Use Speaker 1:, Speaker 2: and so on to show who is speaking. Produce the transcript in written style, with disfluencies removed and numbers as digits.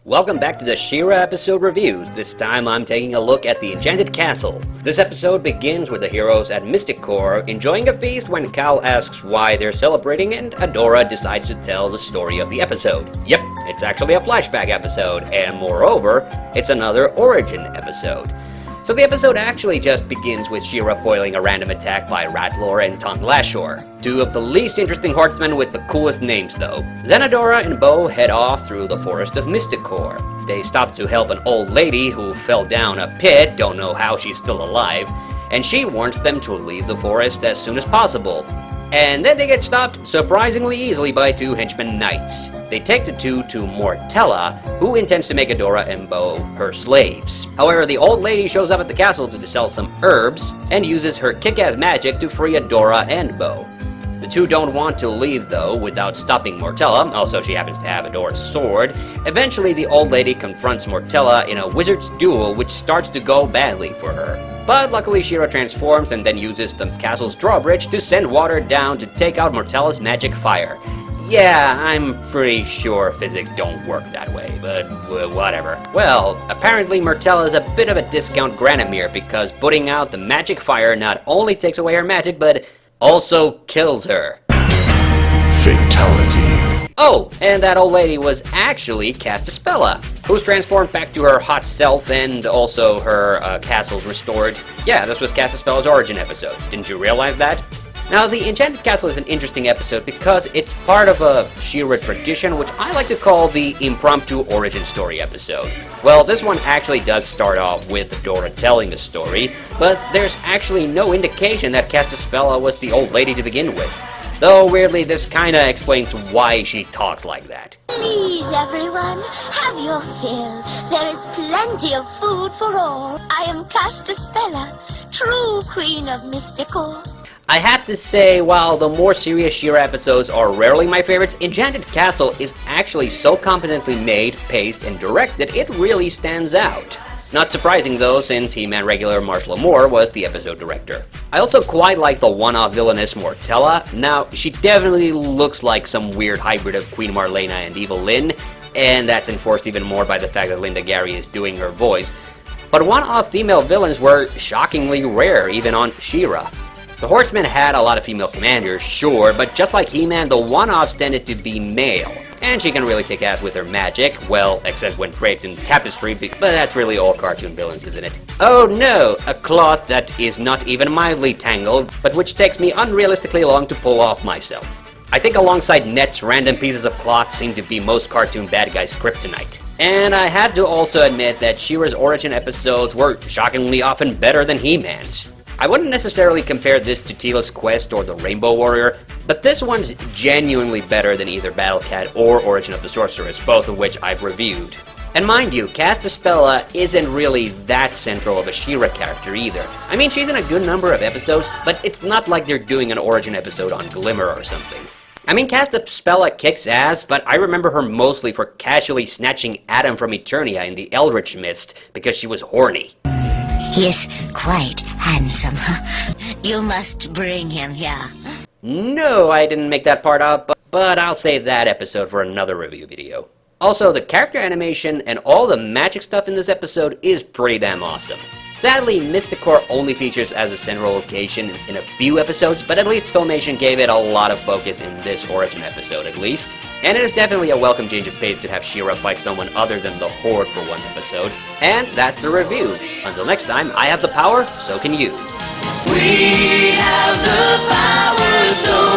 Speaker 1: Welcome back to the She-Ra episode reviews. This time I'm taking a look at the Enchanted Castle. This episode begins with the heroes at Mysticore enjoying a feast when Cal asks why they're celebrating and Adora decides to tell the story of the episode. Yep, it's actually a flashback episode, and moreover, it's another origin episode. So the episode actually just begins with She-Ra foiling a random attack by Rattler and Tongue Lashor, two of the least interesting horsemen with the coolest names though. Then Adora and Bo head off through the forest of Mysticore. They stop to help an old lady who fell down a pit, don't know how she's still alive, and she warns them to leave the forest as soon as possible. And then they get stopped surprisingly easily by two henchman knights. They take the two to Mortella, who intends to make Adora and Bo her slaves. However, the old lady shows up at the castle to sell some herbs, and uses her kick-ass magic to free Adora and Bo. The two don't want to leave though without stopping Mortella, also she happens to have Adora's sword. Eventually the old lady confronts Mortella in a wizard's duel which starts to go badly for her. But luckily She-Ra transforms and then uses the castle's drawbridge to send water down to take out Mortella's magic fire. Yeah, I'm pretty sure physics don't work that way, but whatever. Well, apparently Mortella is a bit of a discount Granomir because putting out the magic fire not only takes away her magic, but also kills her.
Speaker 2: Fatality.
Speaker 1: Oh, and that old lady was actually Castaspella, who's transformed back to her hot self and also her castle's restored. Yeah, this was Castaspella's origin episode. Didn't you realize that? Now, the Enchanted Castle is an interesting episode because it's part of a She-Ra tradition, which I like to call the impromptu origin story episode. Well, this one actually does start off with Adora telling the story, but there's actually no indication that Castaspella was the old lady to begin with. Though, weirdly, this kinda explains why she talks like that.
Speaker 3: Please, everyone, have your fill. There is plenty of food for all. I am Castaspella, true queen of Mysticore.
Speaker 1: I have to say, while the more serious She-Ra episodes are rarely my favorites, Enchanted Castle is actually so competently made, paced, and directed it really stands out. Not surprising though, since He-Man regular Marshall Moore was the episode director. I also quite like the one-off villainess Mortella. Now, she definitely looks like some weird hybrid of Queen Marlena and Evil Lynn, and that's enforced even more by the fact that Linda Gary is doing her voice. But one-off female villains were shockingly rare, even on She-Ra. The Horsemen had a lot of female commanders, sure, but just like He-Man, the one-offs tended to be male. And she can really kick ass with her magic, well, except when draped in tapestry, but that's really all cartoon villains, isn't it? Oh no, a cloth that is not even mildly tangled, but which takes me unrealistically long to pull off myself. I think alongside nets, random pieces of cloth seem to be most cartoon bad guys' kryptonite. And I have to also admit that She-Ra's origin episodes were shockingly often better than He-Man's. I wouldn't necessarily compare this to Teela's Quest or the Rainbow Warrior, but this one's genuinely better than either Battle Cat or Origin of the Sorceress, both of which I've reviewed. And mind you, Castaspella isn't really that central of a She-Ra character either. I mean, she's in a good number of episodes, but it's not like they're doing an origin episode on Glimmer or something. I mean, Castaspella kicks ass, but I remember her mostly for casually snatching Adam from Eternia in the Eldritch Mist because she was horny.
Speaker 4: He is quite handsome. You must bring him here.
Speaker 1: No, I didn't make that part up, but I'll save that episode for another review video. Also, the character animation and all the magic stuff in this episode is pretty damn awesome. Sadly, Mysticore only features as a central location in a few episodes, but at least Filmation gave it a lot of focus in this origin episode at least. And it is definitely a welcome change of pace to have She-Ra fight someone other than the Horde for one episode. And that's the review. Until next time, I have the power, so can you.
Speaker 5: We have the power, so